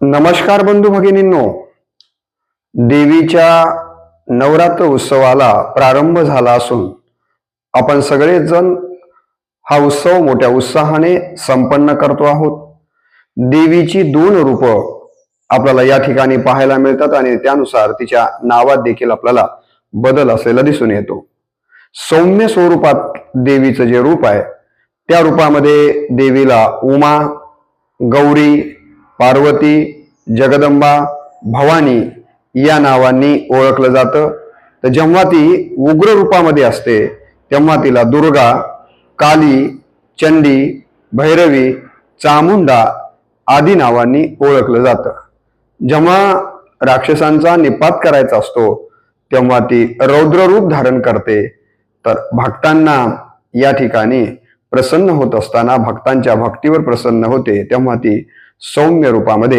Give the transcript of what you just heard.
नमस्कार बंधू भगिनींनो, देवीच्या नवरात्र उत्सवाला प्रारंभ झाला असून आपण सगळेजण हा उत्सव मोठ्या उत्साहाने संपन्न करतो आहोत. देवीची दोन रूप आपल्याला या ठिकाणी पाहायला मिळतात आणि त्यानुसार तिच्या नावात देखील आपल्याला बदल असलेला दिसून येतो. सौम्य स्वरूपात देवीचं जे रूप आहे त्या रूपामध्ये देवीला उमा, गौरी, पार्वती, जगदंबा, भवानी या नावांनी ओळखलं जातं. तर जेव्हा ती उग्र रूपामध्ये असते तेव्हा तिला दुर्गा, काली, चंडी, भैरवी, चामुंडा आदी नावांनी ओळखलं जातं. जेव्हा राक्षसांचा निपात करायचा असतो तेव्हा ती रौद्र रूप धारण करते. तर भक्तांना या ठिकाणी प्रसन्न होत असताना, भक्तांच्या भक्तीवर प्रसन्न होते तेव्हा ती सौम्य रूपामध्ये